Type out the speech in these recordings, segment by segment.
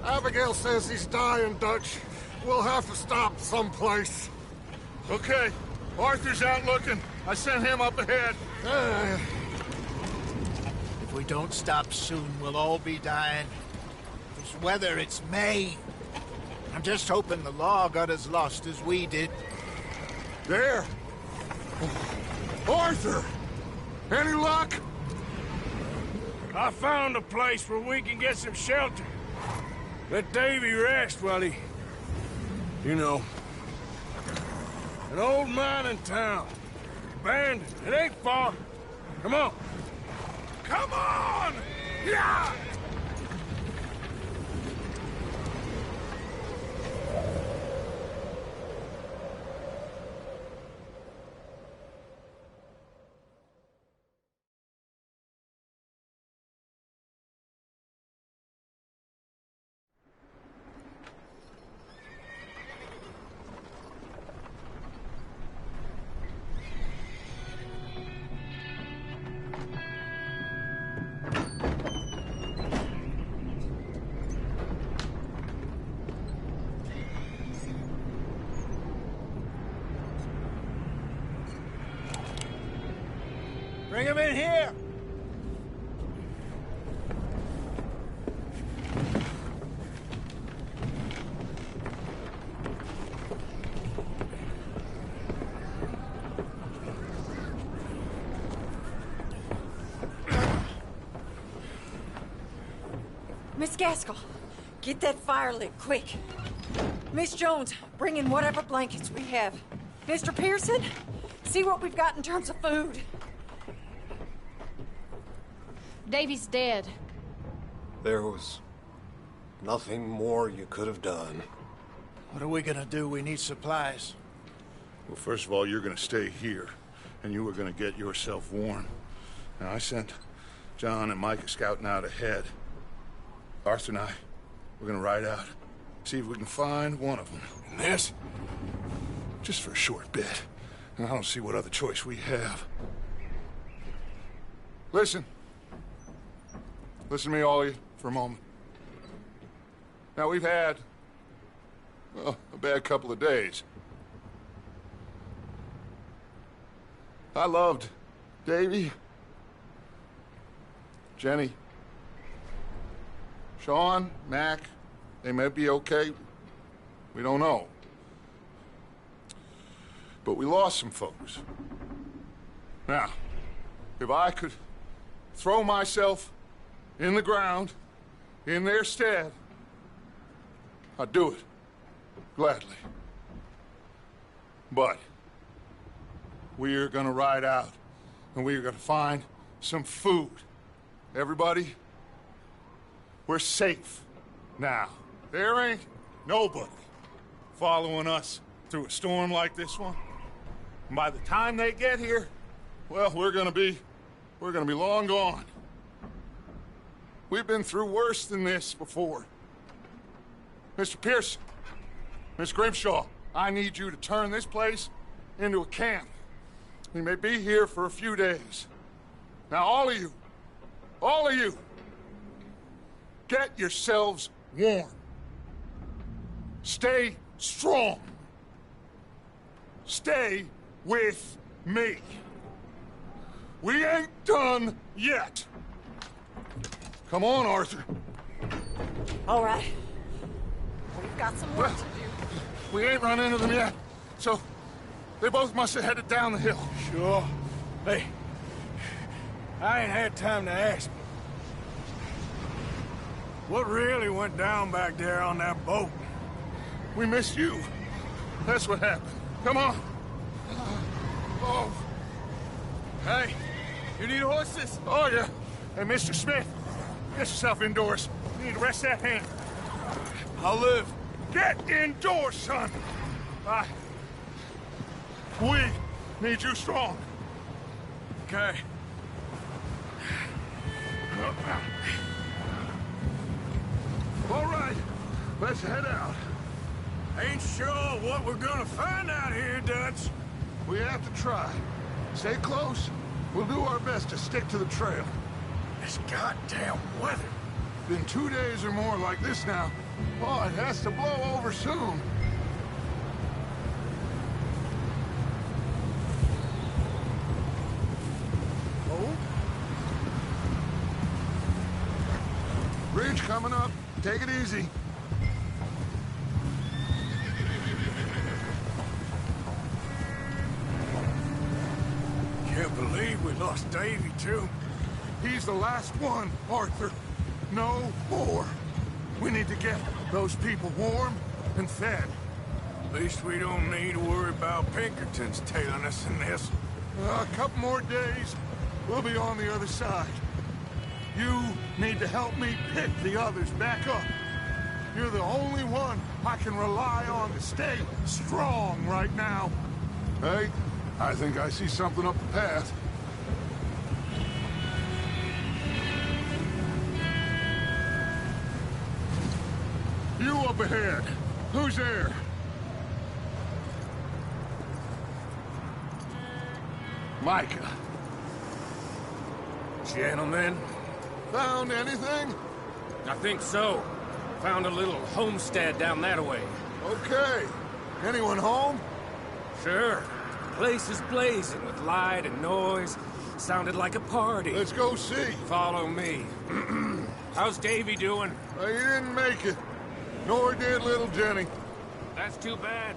Abigail says he's dying, Dutch. We'll have to stop someplace. Okay. Arthur's out looking. I sent him up ahead. If we don't stop soon, we'll all be dying. This weather, it's May. I'm just hoping the law got as lost as we did. There. Arthur! Any luck? I found a place where we can get some shelter. Let Davy rest while he... You know. An old mining town. Abandoned. It ain't far. Come on. Come on! Yeah! Bring him in here! Miss Gaskell, get that fire lit, quick. Miss Jones, bring in whatever blankets we have. Mr. Pearson, see what we've got in terms of food. Davy's dead. There was nothing more you could have done. What are we gonna do? We need supplies. Well, first of all, you're gonna stay here, and you were gonna get yourself warm. Now, I sent John and Micah scouting out ahead. Arthur and I, we're gonna ride out, see if we can find one of them. And this, just for a short bit. And I don't see what other choice we have. Listen. Listen to me, all of you, for a moment. Now, we've had, well, a bad couple of days. I loved Davy, Jenny, Sean, Mac. They may be okay. We don't know. But we lost some folks. Now, if I could throw myself in the ground, in their stead, I'd do it, gladly. But we're gonna ride out, and we're gonna find some food. Everybody, we're safe now. There ain't nobody following us through a storm like this one. And by the time they get here, well, we're gonna be long gone. We've been through worse than this before. Mr. Pearson, Miss Grimshaw, I need you to turn this place into a camp. We may be here for a few days. Now, all of you, get yourselves warm. Stay strong. Stay with me. We ain't done yet. Come on, Arthur. All right. We've got some work to do. We ain't run into them yet, so they both must have headed down the hill. Sure. Hey, I ain't had time to ask. What really went down back there on that boat? We missed you. That's what happened. Come on. Oh. Hey, you need horses? Oh, yeah. Hey, Mr. Smith, get yourself indoors. You need to rest that hand. I'll live. Get indoors, son. We need you strong. Okay. All right, let's head out. Ain't sure what we're gonna find out here, Dutch. We have to try. Stay close. We'll do our best to stick to the trail. This goddamn weather. Been 2 days or more like this now. Oh, it has to blow over soon. Oh? Bridge coming up. Take it easy. Can't believe we lost Davy, too. He's the last one, Arthur. No more. We need to get those people warm and fed. At least we don't need to worry about Pinkertons tailing us in this. A couple more days, we'll be on the other side. You need to help me pick the others back up. You're the only one I can rely on to stay strong right now. Hey, I think I see something up the path. You up ahead. Who's there? Micah. Gentlemen, Found anything? I think so. Found a little homestead down that way. Okay. Anyone home? Sure. Place is blazing with light and noise. Sounded like a party. Let's go see. Follow me. How's Davy doing? He didn't make it. Nor did little Jenny. That's too bad.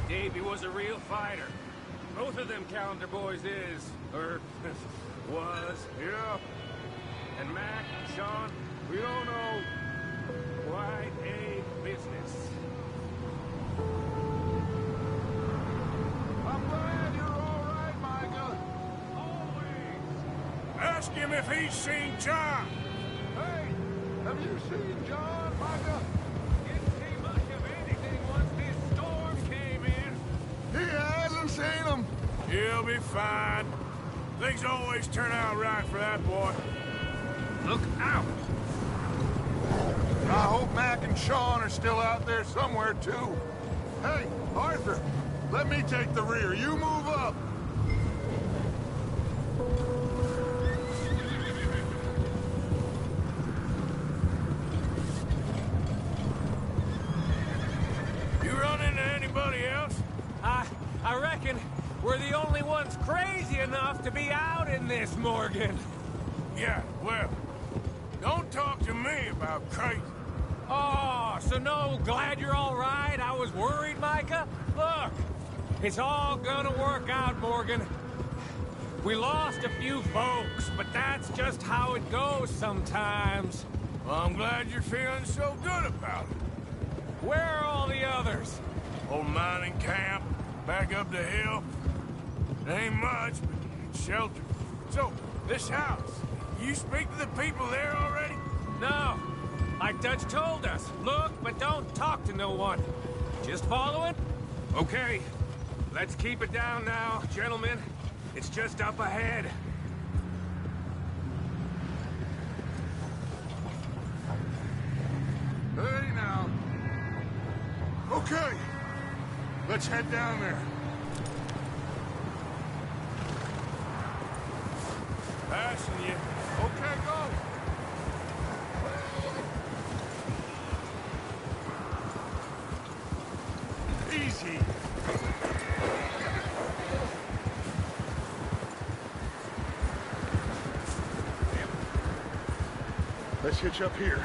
Davy was a real fighter. Both of them calendar boys is, or was. Yeah, And Mac, Sean, we don't know. quite a business. I'm glad you're all right, Micah. Always. Ask him if he's seen John. Hey, have you seen John, Micah? Didn't see much of anything once this storm came in. He hasn't seen him. He'll be fine. Things always turn out right for that boy. Look out! I hope Mac and Sean are still out there somewhere, too. Hey, Arthur, let me take the rear. You move up. You run into anybody else? I reckon we're the only ones crazy enough to be out in this, Morgan. Yeah, well, don't talk to me about crazy. Oh, so no, glad you're all right. I was worried, Micah. Look, it's all gonna work out, Morgan. We lost a few folks, but that's just how it goes sometimes. Well, I'm glad you're feeling so good about it. Where are all the others? Old mining camp, back up the hill. It ain't much, but it's shelter. So, this house, you speak to the people there already? No, like Dutch told us. Look, but don't talk to no one. Just following? Okay, let's keep it down now, gentlemen. It's just up ahead. Hey, now. Okay. Let's head down there. Passing you. Okay, go. Easy. Let's hitch up here.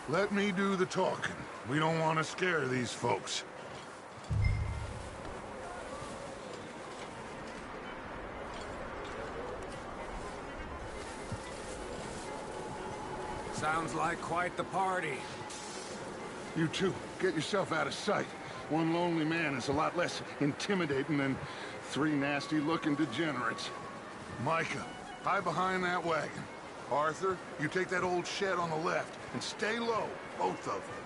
Let me do the talking. We don't want to scare these folks. Sounds like quite the party. You two, get yourself out of sight. One lonely man is a lot less intimidating than three nasty-looking degenerates. Micah, hide behind that wagon. Arthur, you take that old shed on the left, and stay low, both of you.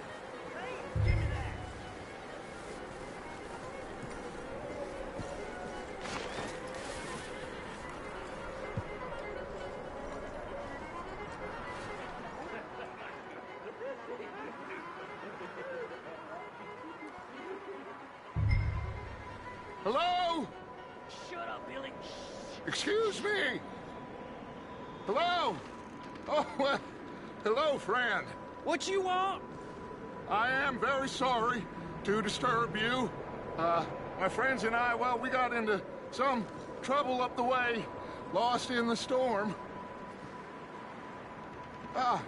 Hello? Shut up, Billy. Excuse me? Hello? Oh, well, hello, friend. What you want? I am very sorry to disturb you. My friends and I, well, we got into some trouble up the way, lost in the storm.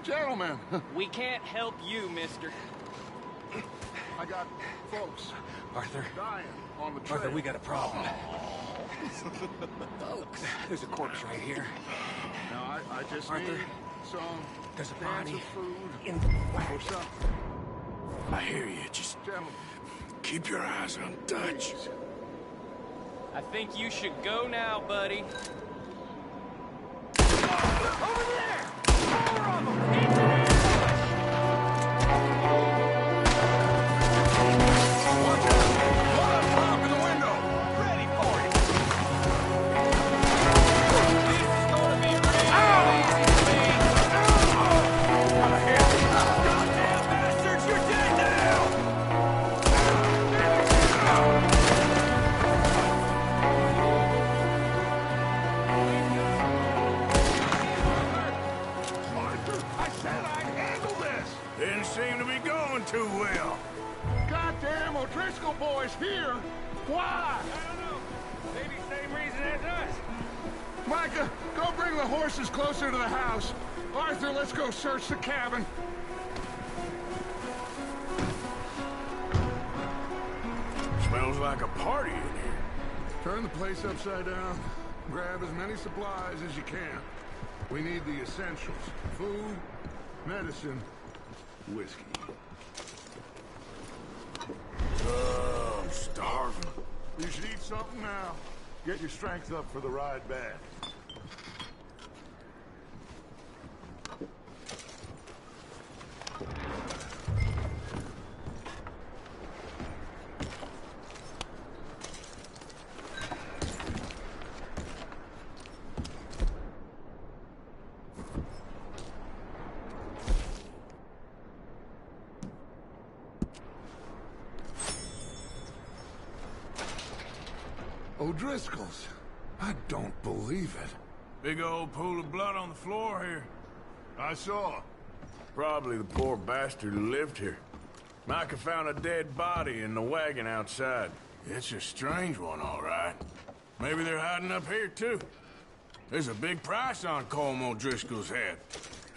Gentlemen. We can't help you, mister. I got folks Arthur. dying on the trail. Arthur, we got a problem. Folks. There's a corpse right here. Now, I just Arthur, need some there's a cans body of food in the or wax. something. I hear you. Just Gentlemen, keep your eyes on Dutch. please. I think you should go now, buddy. Over there! More of them! Into the ambush! Watch out! One up top in the window! Ready for it! This is gonna be real easy to me. Goddamn bastards, you're dead now! Arthur, I said I'd handle this! Didn't seem to be going too well. Goddamn O'Driscoll boys here! Why? I don't know. Maybe same reason as us. Micah, go bring the horses closer to the house. Arthur, let's go search the cabin. Smells like a party in here. Turn the place upside down. Grab as many supplies as you can. We need the essentials. Food, medicine, whiskey. I'm starving. You should eat something now. Get your strength up for the ride back. O'Driscoll's. I don't believe it. Big old pool of blood on the floor here. I saw. Probably the poor bastard who lived here. Micah found a dead body in the wagon outside. It's a strange one, all right. Maybe they're hiding up here, too. There's a big price on Colm O'Driscoll's head.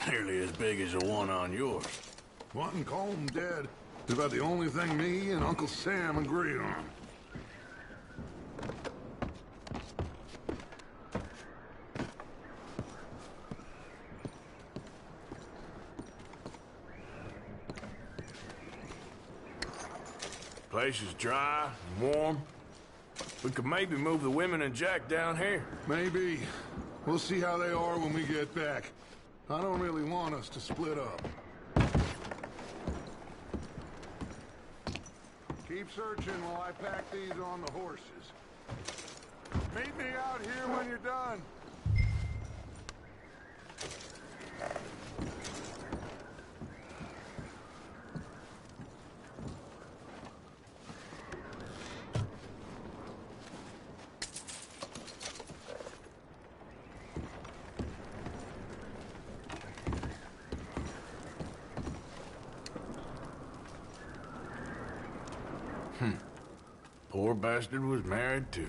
Nearly as big as the one on yours. Wanting Colm dead is about the only thing me and Uncle Sam agree on. Place is dry and warm. We could maybe move the women and Jack down here. Maybe. We'll see how they are when we get back. I don't really want us to split up. Keep searching while I pack these on the horses. Meet me out here when you're done. Poor bastard was married, too.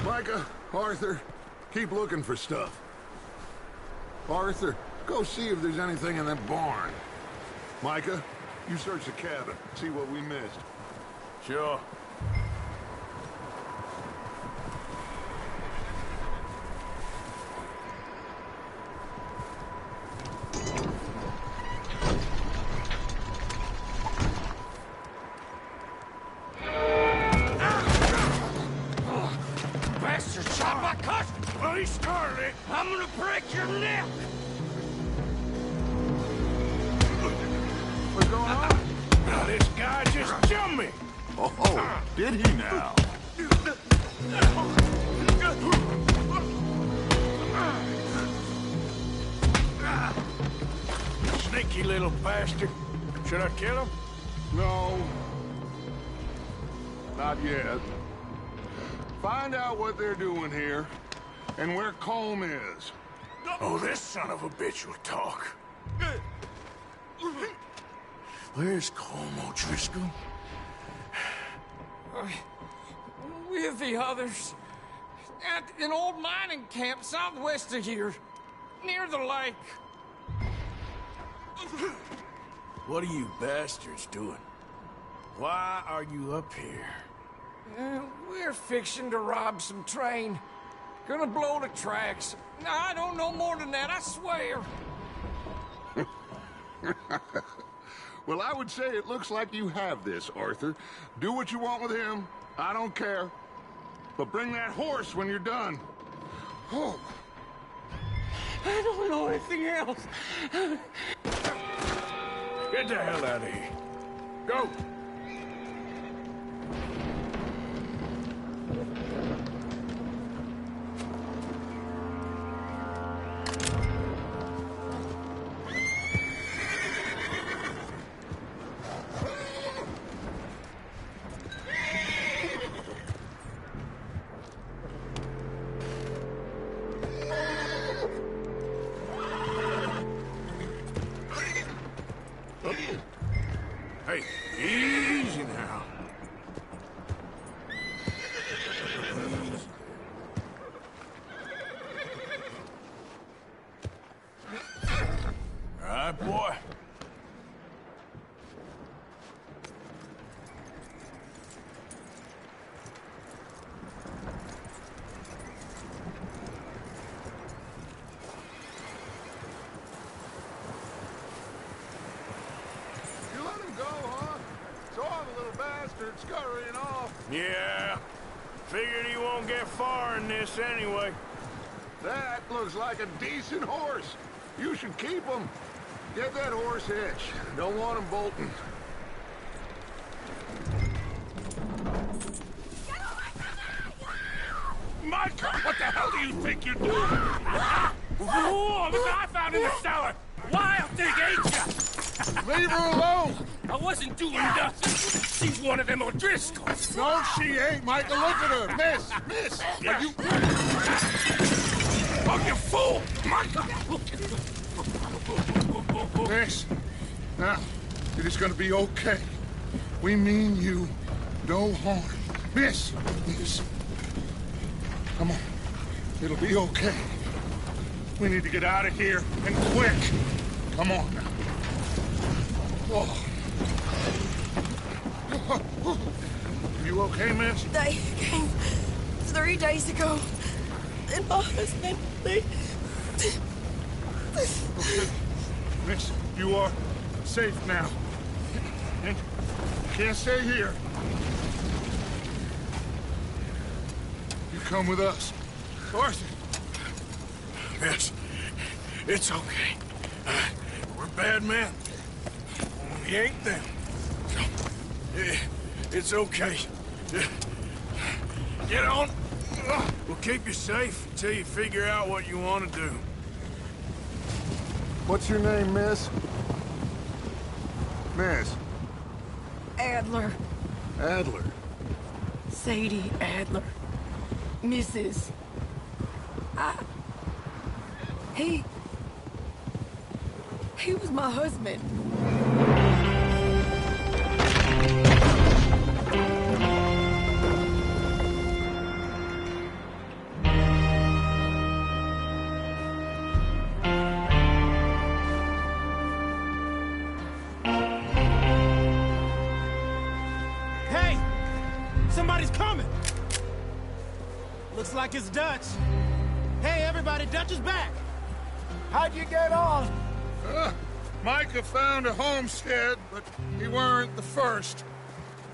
Micah, Arthur, keep looking for stuff. Arthur, go see if there's anything in that barn. Micah, you search the cabin, see what we missed. Sure. from me! Oh, did he now? Sneaky little bastard. Should I kill him? No. Not yet. Find out what they're doing here, and where Colm is. Oh, this son of a bitch will talk. Where's Colm O'Driscoll? With the others. At an old mining camp southwest of here. Near the lake. What are you bastards doing? Why are you up here? We're fixing to rob some train. Gonna blow the tracks. I don't know more than that, I swear. Well, I would say it looks like you have this, Arthur. Do what you want with him. I don't care. But bring that horse when you're done. Oh. I don't know anything else. Get the hell out of here. Go! Hey, easy now. All right, boy. You let him go, huh? Saw the little bastard scurrying off. Yeah. Figured he won't get far in this anyway. That looks like a decent horse. You should keep him. Get that horse hitched. Don't want him bolting. Micah, what the hell do you think you're doing? Whoa, look what I found in the cellar. Wild thing, ain't ya? Leave her alone! I wasn't doing nothing. She's one of them O'Driscolls. No, she ain't, Micah. Look at her. Miss! Are you... Oh, you fool! Micah! Miss, now, it is gonna be okay. We mean you no harm. Miss! Come on. It'll be okay. We need to get out of here, and quick. Come on now. Oh. You okay, miss? They came 3 days ago. And my husband, Okay. Miss, you are safe now. And you can't stay here. You come with us. Arthur. Yes, it's okay. We're bad men. We ain't them. So, it's okay. Get on. We'll keep you safe until you figure out what you want to do. What's your name, miss? Miss. Adler, Adler. Sadie Adler, Mrs. He was my husband. Hey! Somebody's coming! Looks like it's Dutch. Hey, everybody, Dutch is back! How'd you get on? Micah found a homestead, but he weren't the first.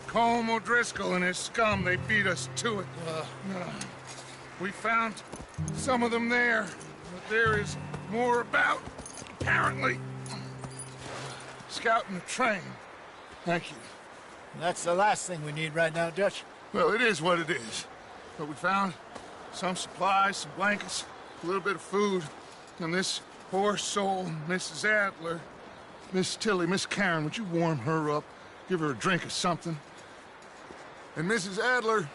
Colm O'Driscoll and his scum, they beat us to it. We found some of them there, but there is more about, apparently. Scouting the train. Thank you. That's the last thing we need right now, Dutch. Well, it is what it is. But we found some supplies, some blankets, a little bit of food, and this poor soul, Mrs. Adler. Miss Tilly, Miss Karen, would you warm her up? Give her a drink or something? And Mrs. Adler,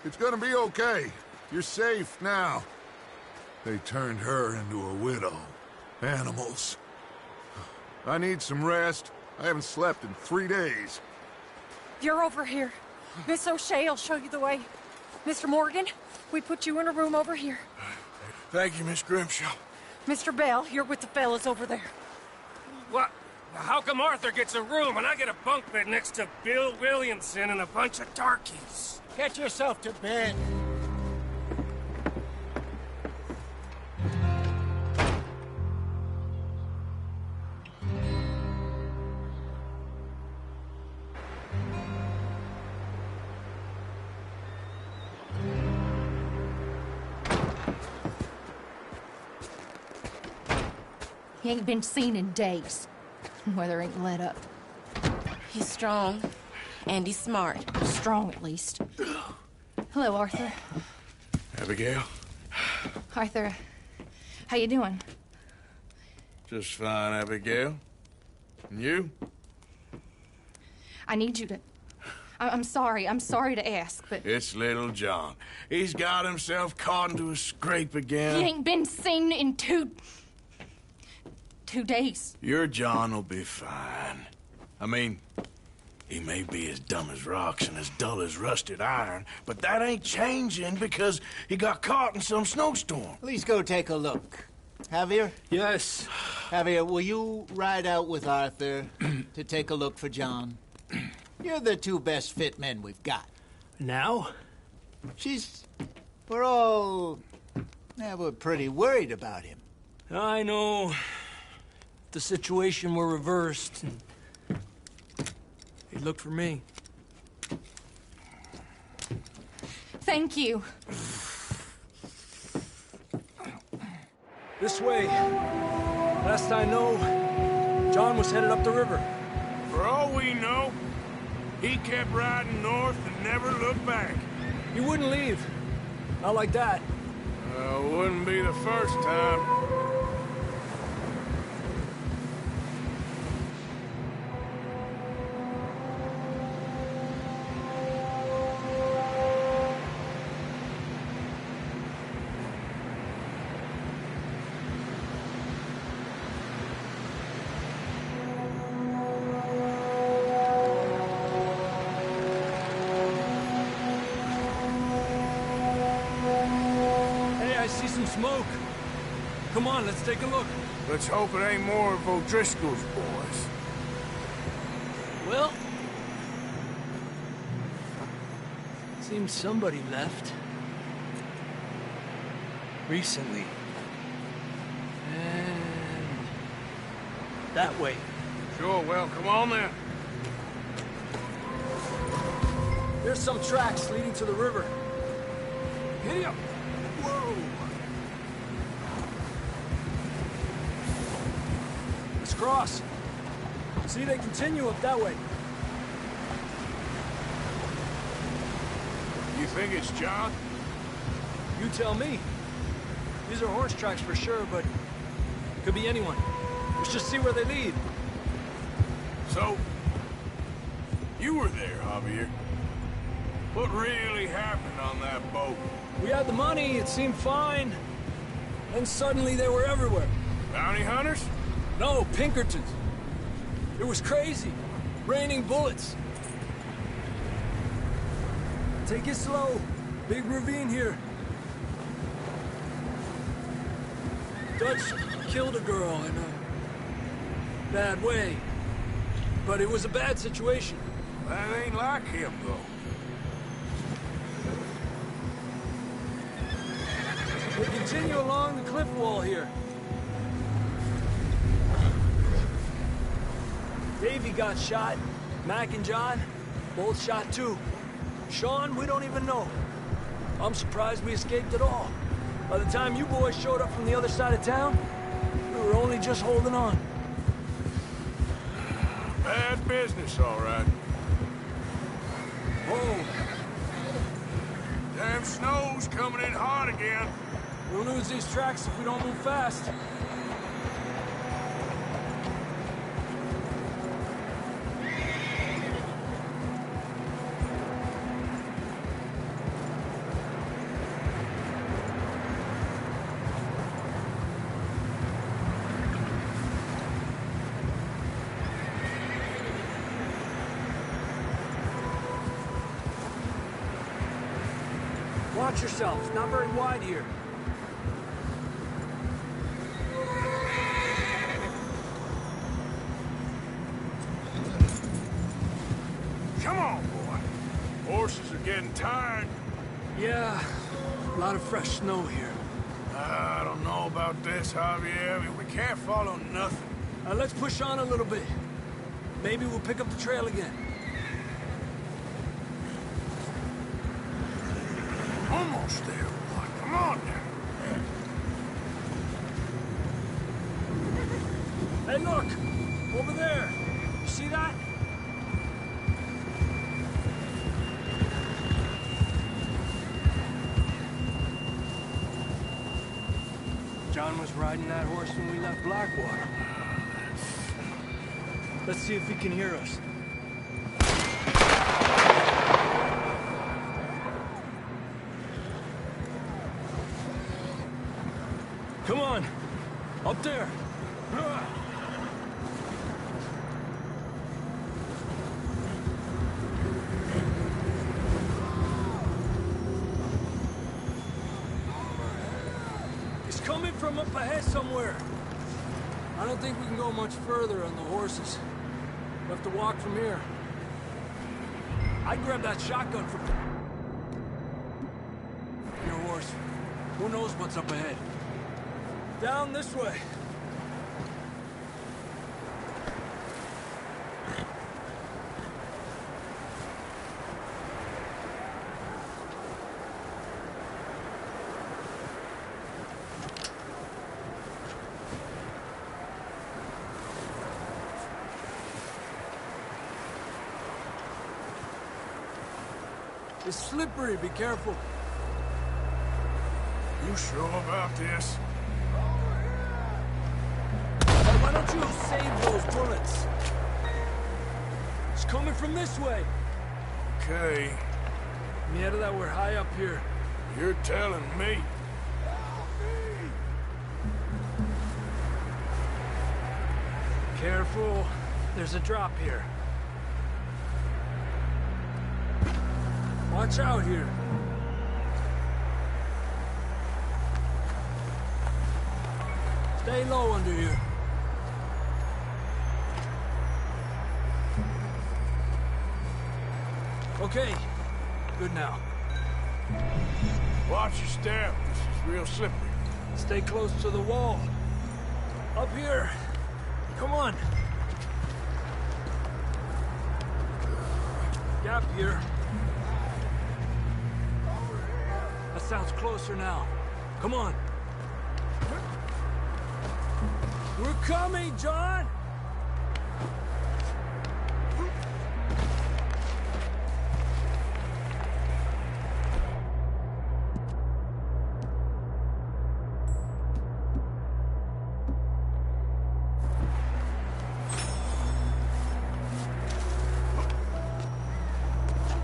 it's gonna be okay. You're safe now. They turned her into a widow. Animals. I need some rest. I haven't slept in 3 days. You're over here. Miss O'Shea will show you the way. Mr. Morgan, we put you in a room over here. Thank you, Miss Grimshaw. Mr. Bell, you're with the fellas over there. What? How come Arthur gets a room and I get a bunk bed next to Bill Williamson and a bunch of darkies? Get yourself to bed. He ain't been seen in days. Weather ain't let up. He's strong, and he's smart. Strong, at least. Hello, Arthur. Abigail? Arthur, how you doing? Just fine, Abigail. And you? I need you to... I'm sorry to ask, but... It's little John. He's got himself caught into a scrape again. He ain't been seen in 2 days. Your John will be fine. I mean, he may be as dumb as rocks and as dull as rusted iron, but that ain't changing because he got caught in some snowstorm. Please go take a look. Javier? Yes. Javier, will you ride out with Arthur to take a look for John? You're the 2 best fit men we've got. Now? We're pretty worried about him. I know. The situation were reversed, and he'd look for me. Thank you. This way. Last I know, John was headed up the river. For all we know, he kept riding north and never looked back. He wouldn't leave. Not like that. Wouldn't be the first time. Smoke. Come on, let's take a look. Let's hope it ain't more of O'Driscoll's boys. Well, seems somebody left. Recently. And that way. Sure, well, come on then. There's some tracks leading to the river. Giddy up. Whoa. Let's cross. See, they continue up that way. You think it's John? You tell me. These are horse tracks for sure, but could be anyone. Let's just see where they lead. So, you were there, Javier. What really happened on that boat? We had the money, it seemed fine. Then suddenly they were everywhere. Bounty hunters? No, Pinkertons. It was crazy. Raining bullets. Take it slow. Big ravine here. Dutch killed a girl in a bad way. But it was a bad situation. That ain't like him, though. We continue along the cliff wall here. Davey got shot. Mac and John, both shot too. Sean, we don't even know. I'm surprised we escaped at all. By the time you boys showed up from the other side of town, we were only just holding on. Bad business, all right. Oh, Damn snow's coming in hard again. we'll lose these tracks if we don't move fast. Watch yourself. It's not very wide here. Come on, boy. Horses are getting tired. Yeah, a lot of fresh snow here. I don't know about this, Javier. We can't follow nothing. Let's push on a little bit. Maybe we'll pick up the trail again. Almost there, boy. Come on now. Hey, look! Over there! You see that? John was riding that horse when we left Blackwater. Let's see if he can hear us. Come on! Up there! He's coming from up ahead somewhere. I don't think we can go much further on the horses. We'll have to walk from here. I'd grab that shotgun from your horse. Who knows what's up ahead? Down this way. It's slippery, be careful. You sure about this? Why don't you save those bullets? It's coming from this way. Okay. Mierda, that we're high up here. You're telling me. Careful. There's a drop here. Watch out here. Stay low under here. Okay. Good now. Watch your step. This is real slippery. Stay close to the wall. Up here. Come on. Gap here. That sounds closer now. Come on. We're coming, John!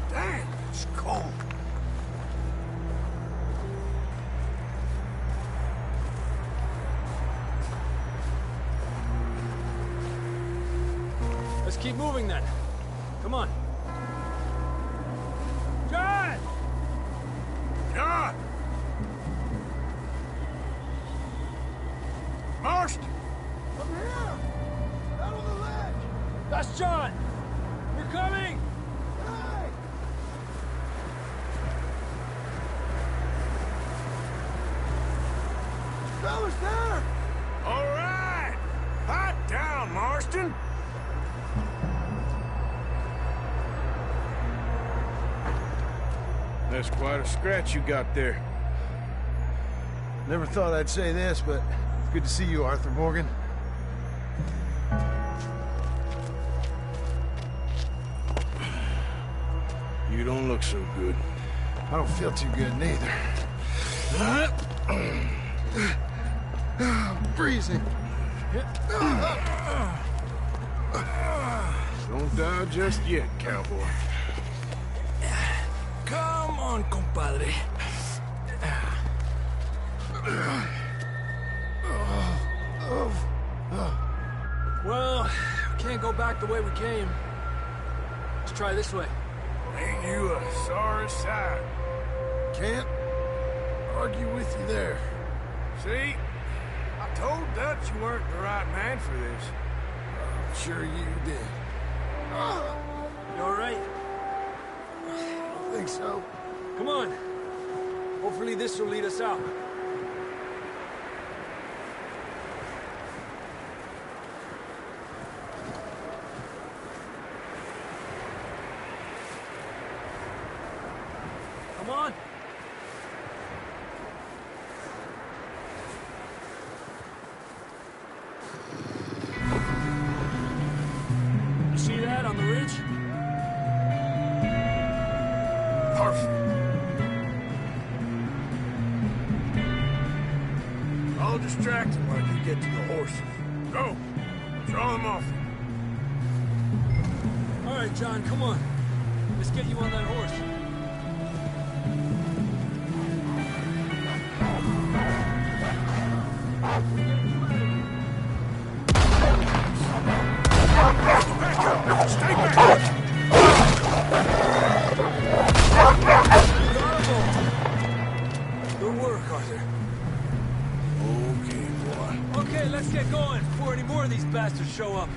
Damn, it's cold. Let's keep moving then. Come on. John! John! Marston! Up here! Out on the ledge! That's John! We're coming! Hey! Fellas there! All right! Hot down, Marston! That's quite a scratch you got there. Never thought I'd say this, but it's good to see you, Arthur Morgan. You'd don't look so good. I don't feel too good neither. I'm freezing. Don't die just yet, cowboy. Come on, compadre. Well, we can't go back the way we came. Let's try this way. Ain't you a sorry sight? Can't argue with you there. See? I told Dutch you weren't the right man for this. I'm sure you did. You all right? I don't think so. Come on. Hopefully this will lead us out. Come on. You see that on the ridge? Perfect. I'll distract him while you get to the horses. Go. Draw them off. All right, John, come on. Let's get you on that horse. Stay back! Good work, Arthur. Okay, boy. Okay, let's get going before any more of these bastards show up.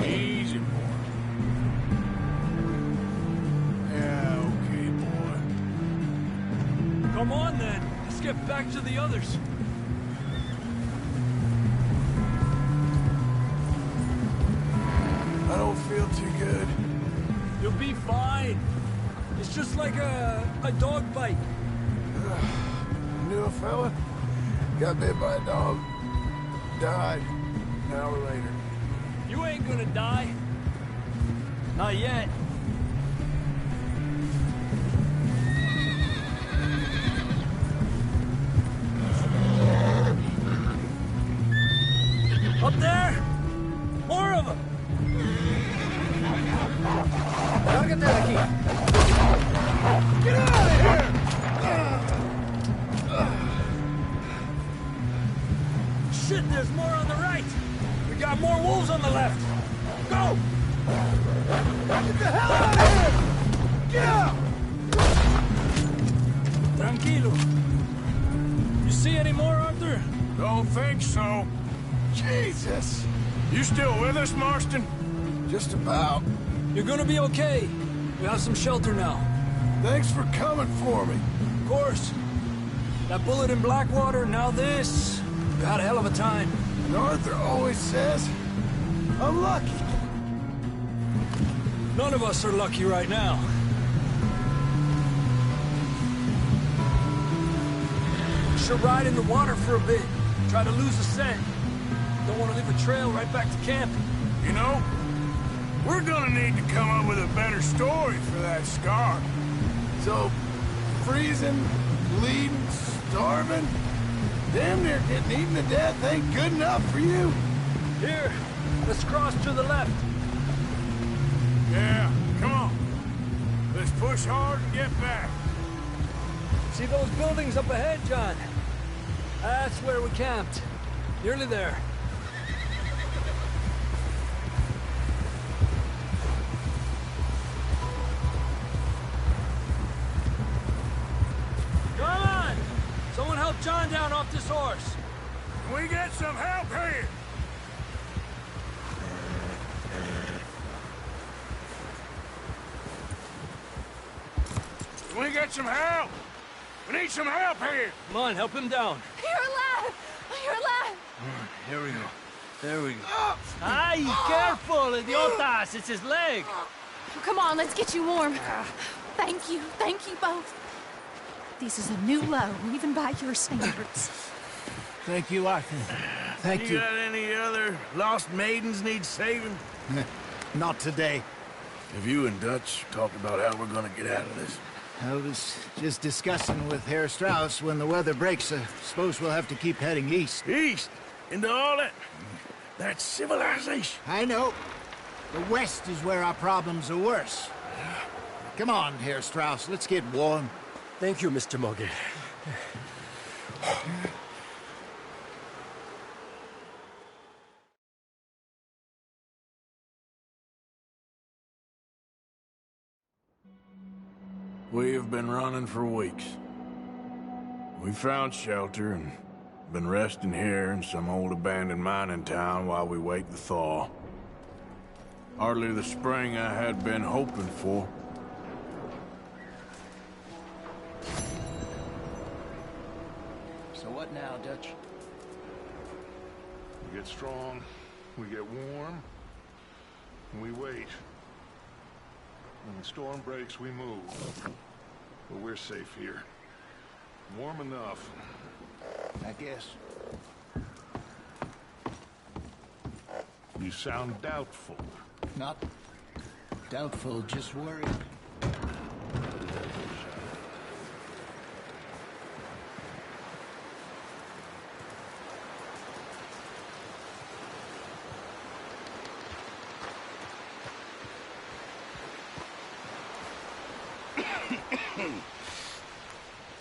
Easy, boy. Yeah, okay, boy. Come on, then. Let's get back to the others. I don't feel too good. You'll be fine. It's just like a dog bite. Knew a fella? Got bit by a dog. Died an hour later. You ain't gonna die. Not yet. Up there! More of them! Lárgate de aquí. Get out of here! Shit, there's more on the right! We got more wolves on the left! Go! Get the hell out of here! Get out! Tranquilo. You see any more, Arthur? Don't think so. Jesus! You still with us, Marston? Just about. You're gonna be okay. We have some shelter now. Thanks for coming for me. Of course. That bullet in Blackwater, now this. We had a hell of a time. And Arthur always says, I'm lucky. None of us are lucky right now. We should ride in the water for a bit. Try to lose the scent. Don't want to leave a trail right back to camp. You know, we're gonna need to come up with a better story for that scar. So, freezing, bleeding, starving, damn near getting eaten to death ain't good enough for you. Here, let's cross to the left. Yeah, come on. Let's push hard and get back. See those buildings up ahead, John? That's where we camped. Nearly there. Come on! Someone help John down off this horse. Can we get some help here? Can we get some help? We need some help here. Come on, help him down. You're alive! You're alive! Here we go. There we go. Ay, careful, idiotas! It's his leg. Come on, let's get you warm. Thank you both. This is a new low, even by your standards. Thank you, Arthur. Thank you. You got any other lost maidens need saving? Not today. Have you and Dutch talked about how we're gonna get out of this? I was just discussing with Herr Strauss when the weather breaks. I suppose we'll have to keep heading east. East? Into all that... That's civilization. I know. The west is where our problems are worse. Come on, Herr Strauss, let's get warm. Thank you, Mr. Morgan. We have been running for weeks. We found shelter and been resting here in some old abandoned mining town while we wait the thaw. Hardly the spring I had been hoping for. So what now, Dutch? We get strong, we get warm, and we wait. When the storm breaks, we move. But we're safe here. Warm enough. I guess. You sound doubtful. Not doubtful, just worried.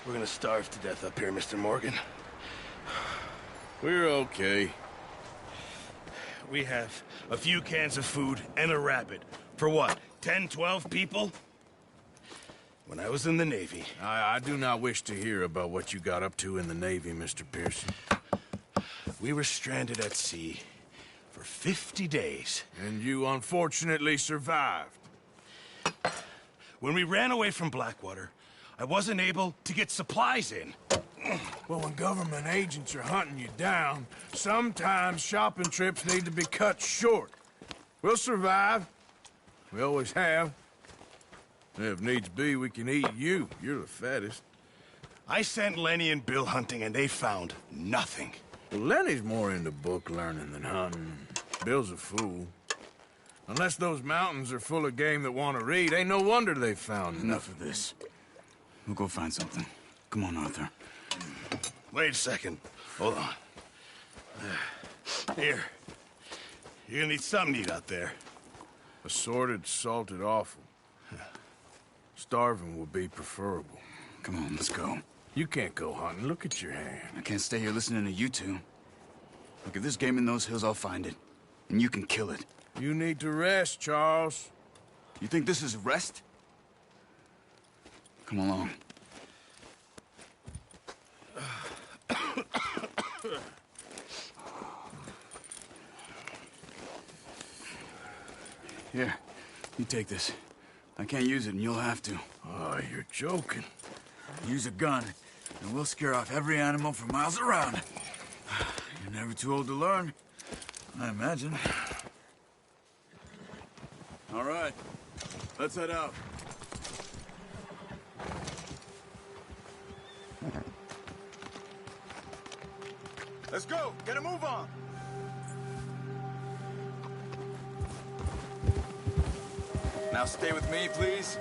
We're gonna starve to death up here, Mr. Morgan. We're okay. We have a few cans of food and a rabbit. For what, 10, 12 people? When I was in the Navy... I do not wish to hear about what you got up to in the Navy, Mr. Pearson. We were stranded at sea for 50 days. And you unfortunately survived. When we ran away from Blackwater, I wasn't able to get supplies in. Well, when government agents are hunting you down, sometimes shopping trips need to be cut short. We'll survive. We always have. If needs be, we can eat you. You're the fattest. I sent Lenny and Bill hunting, and they found nothing. Well, Lenny's more into book learning than hunting. Bill's a fool. Unless those mountains are full of game that want to read, ain't no wonder they found Enough of this. We'll go find something. Come on, Arthur. Wait a second. Hold on. Here. You're gonna need something to eat out there. Assorted, salted offal. Starving would be preferable. Come on, let's go. You can't go hunting. Look at your hand. I can't stay here listening to you two. Look, if there's game in those hills, I'll find it. And you can kill it. You need to rest, Charles. You think this is rest? Come along. Here, you take this. I can't use it, and you'll have to. Oh, you're joking. Use a gun, and we'll scare off every animal for miles around. You're never too old to learn, I imagine. All right, let's head out. Let's go! Get a move on! Now stay with me, please.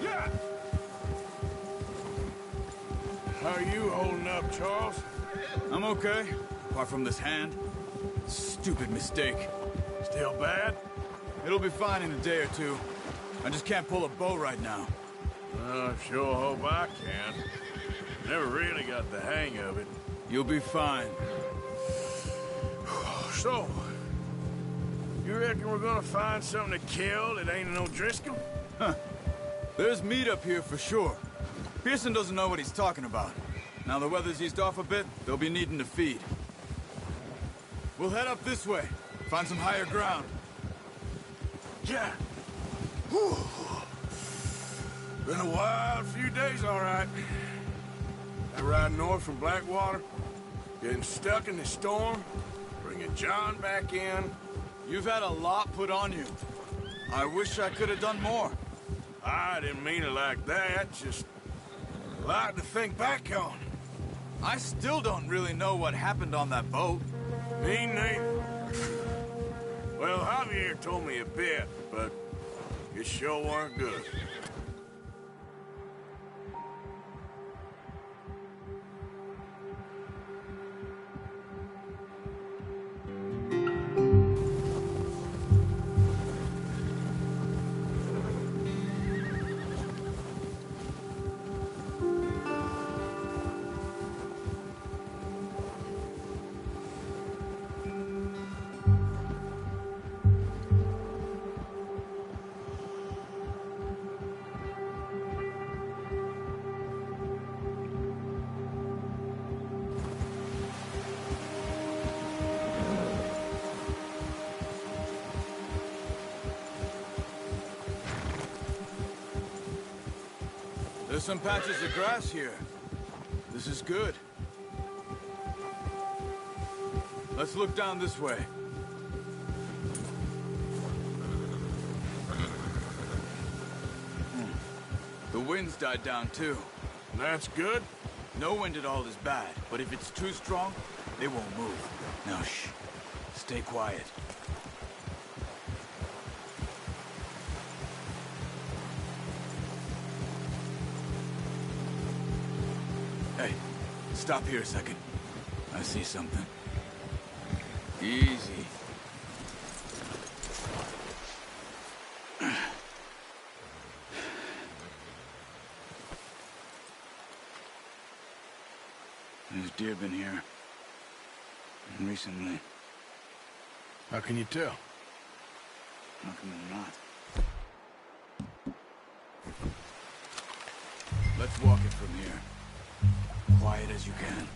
Yeah! How are you holding up, Charles? I'm okay, apart from this hand. Stupid mistake. Still bad? It'll be fine in a day or two. I just can't pull a bow right now. I sure hope I can. Never really got the hang of it. You'll be fine. So, you reckon we're gonna find something to kill that ain't no Driscoll? Huh. There's meat up here for sure. Pearson doesn't know what he's talking about. Now the weather's eased off a bit, they'll be needing to feed. We'll head up this way. Find some higher ground. Yeah. Whew. Been a wild few days, all right. That ride north from Blackwater, getting stuck in the storm, bringing John back in. You've had a lot put on you. I wish I could have done more. I didn't mean it like that, just... A lot to think back on. I still don't really know what happened on that boat. Me neither. Well, Javier told me a bit, but it sure weren't good. There's some patches of grass here. This is good. Let's look down this way. The wind's died down too. That's good. No wind at all is bad, but if it's too strong, they won't move. Now shh. Stay quiet. Hey, stop here a second. I see something. Easy. There's deer been here. Recently. How can you tell? How come they're not? Let's walk it from here. Quiet as you can.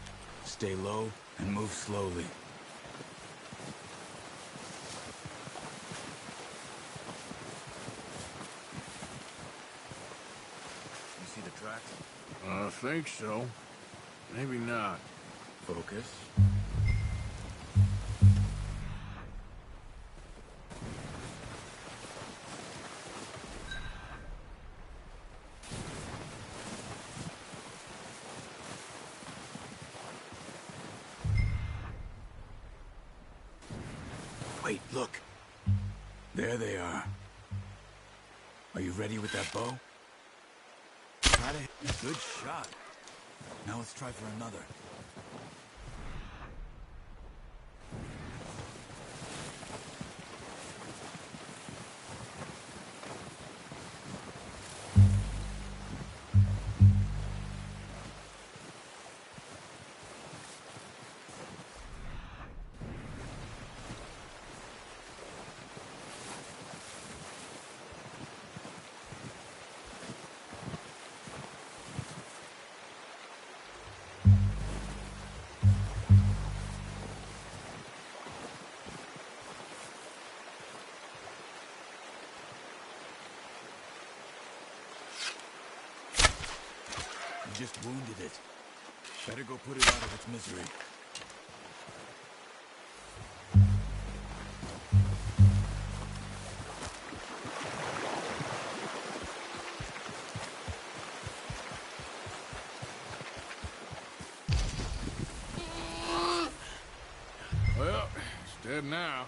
Stay low and move slowly. You see the tracks? I think so. Maybe not. Focus. Wait, look. There they are. Are you ready with that bow? Try to hit. Good shot. Now let's try for another. Just wounded it. Better go put it out of its misery. Well, it's dead now.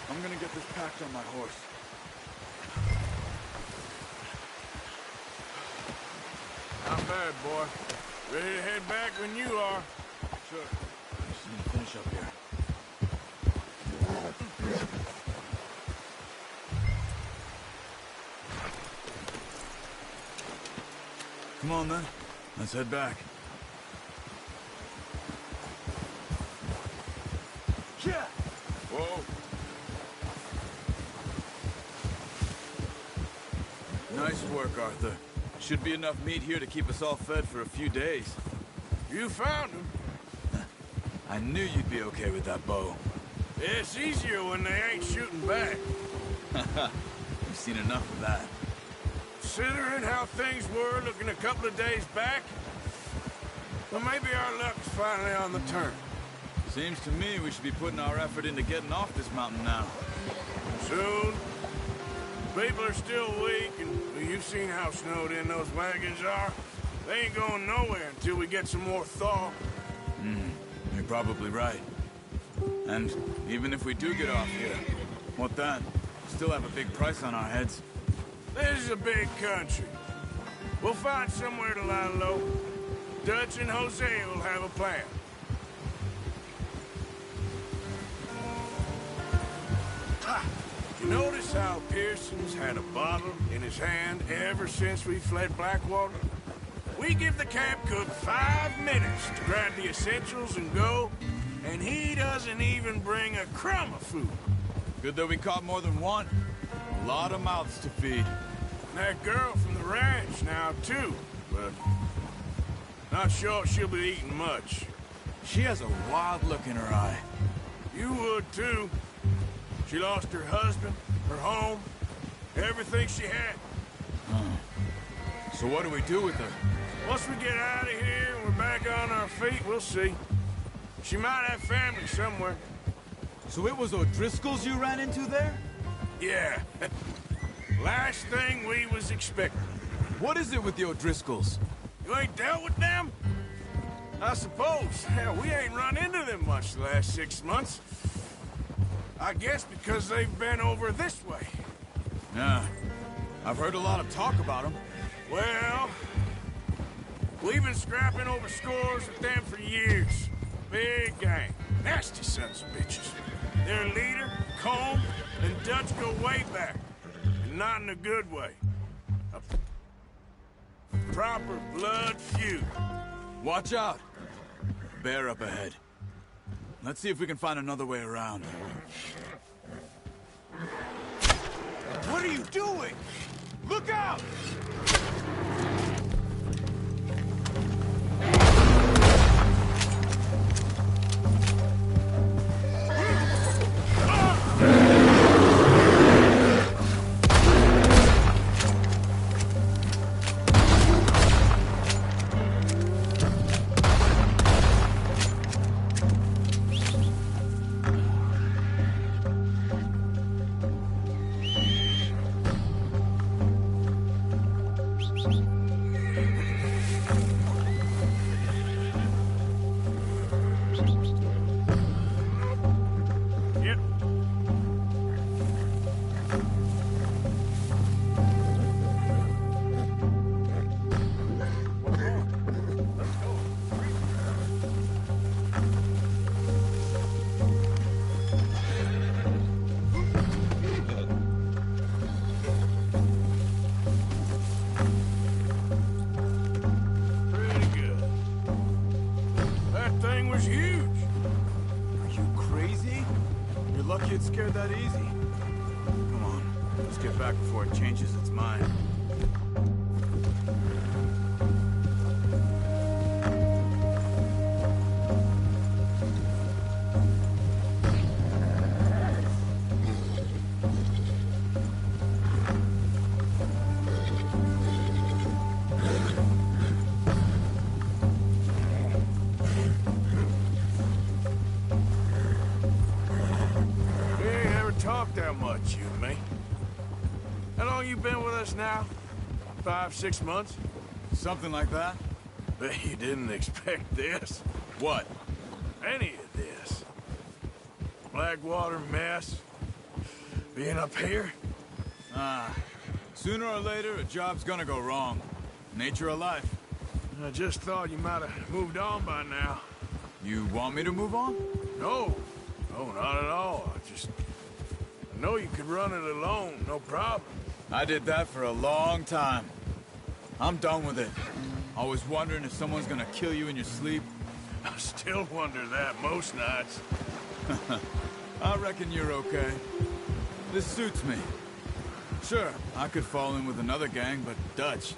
I'm gonna get this packed on my horse. Not bad, boy. Ready to head back when you are. Sure. I just need to finish up here. Come on, then. Let's head back. Yeah! Whoa. Nice work, Arthur. Should be enough meat here to keep us all fed for a few days. You found him. I knew you'd be okay with that bow. It's easier when they ain't shooting back. We've seen enough of that. Considering how things were looking a couple of days back, well, maybe our luck's finally on the turn. Seems to me we should be putting our effort into getting off this mountain now. Soon. People are still weak, and you've seen how snowed in those wagons are. They ain't going nowhere until we get some more thaw. You're probably right. And even if we do get off here, what then? Still have a big price on our heads. This is a big country. We'll find somewhere to lie low. Dutch and Jose will have a plan. You notice how Pearson's had a bottle in his hand ever since we fled Blackwater? We give the camp cook 5 minutes to grab the essentials and go, and he doesn't even bring a crumb of food. Good that we caught more than one. A lot of mouths to feed. And that girl from the ranch now, too, but not sure she'll be eating much. She has a wild look in her eye. You would, too. She lost her husband, her home, everything she had. So what do we do with her? Once we get out of here and we're back on our feet, we'll see. She might have family somewhere. So it was O'Driscoll's you ran into there? Yeah. Last thing we was expecting. What is it with the O'Driscolls? You ain't dealt with them? I suppose. Hell, we ain't run into them much the last 6 months. I guess because they've been over this way. Yeah. I've heard a lot of talk about them. Well, we've been scrapping over scores with them for years. Big gang. Nasty sons of bitches. Their leader, Combe, and Dutch go way back. And not in a good way. A proper blood feud. Watch out! Bear up ahead. Let's see if we can find another way around. What are you doing? Look out! It scared that easy. Come on, let's get back before it changes its mind. That much, you and me. How long you been with us now? 5, 6 months? Something like that. Bet you didn't expect this. What? Any of this. Blackwater mess. Being up here? Sooner or later, a job's gonna go wrong. Nature of life. I just thought you might have moved on by now. You want me to move on? No. No, not at all. I know you could run it alone, no problem. I did that for a long time. I'm done with it. Always wondering if someone's gonna kill you in your sleep. I still wonder that most nights. I reckon you're okay. This suits me. Sure, I could fall in with another gang, but Dutch,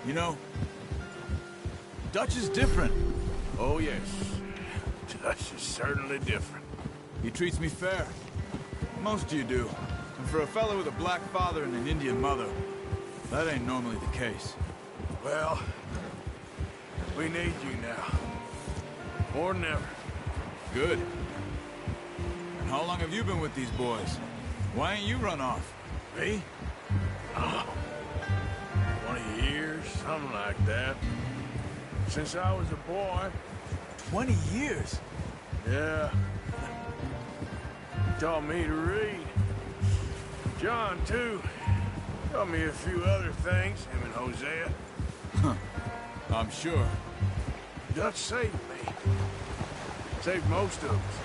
You know, Dutch is different. Oh, yes. Dutch is certainly different. He treats me fair. Most of you do. And for a fellow with a black father and an Indian mother, that ain't normally the case. Well, we need you now. More than ever. Good. And how long have you been with these boys? Why ain't you run off? Me? Oh, 20 years, something like that. Since I was a boy. 20 years? Yeah. He taught me to read. John, too. Taught me a few other things, him and Hosea. Huh. I'm sure. Dutch saved me. Saved most of us.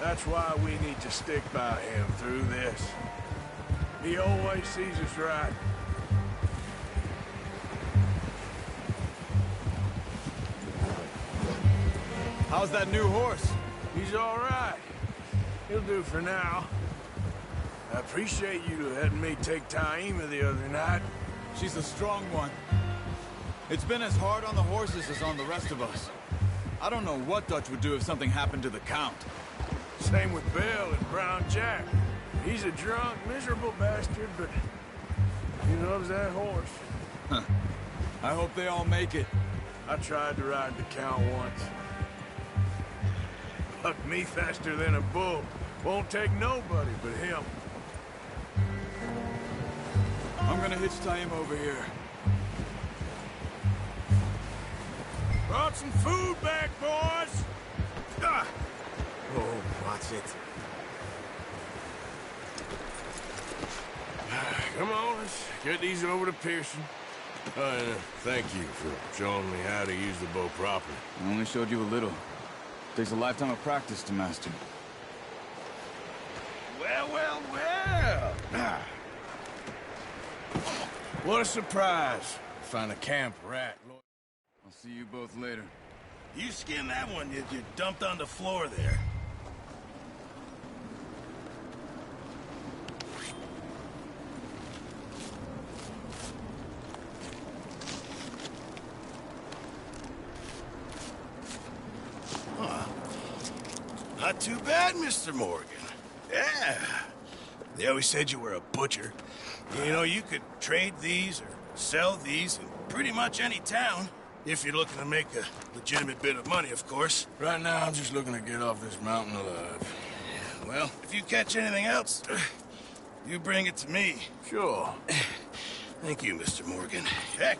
That's why we need to stick by him through this. He always sees us right. How's that new horse? He's all right. He'll do for now. I appreciate you letting me take Taima the other night. She's a strong one. It's been as hard on the horses as on the rest of us. I don't know what Dutch would do if something happened to the Count. Same with Bill and Brown Jack. He's a drunk, miserable bastard, but he loves that horse. Huh. I hope they all make it. I tried to ride the Count once. Bucked me faster than a bull. Won't take nobody but him. I'm gonna hitch Taima over here. Brought some food back, boys! Ah. Oh, watch it. Come on, let's get these over to Pearson. Thank you for showing me how to use the bow properly. I only showed you a little. Takes a lifetime of practice to master. Well, well, well! What a surprise. Find a camp rat. I'll see you both later. You skinned that one you dumped on the floor there. Not too bad, Mr. Morgan. Yeah. They always said you were a butcher. You know, you could trade these or sell these in pretty much any town. If you're looking to make a legitimate bit of money, of course. Right now, I'm just looking to get off this mountain alive. Well, if you catch anything else, you bring it to me. Sure. Thank you, Mr. Morgan. Heck,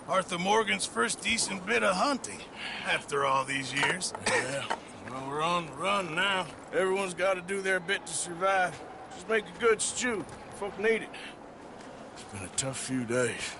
Arthur Morgan's first decent bit of hunting after all these years. Yeah. Well, we're on the run now. Everyone's got to do their bit to survive. Just make a good stew. Folk need it. It's been a tough few days.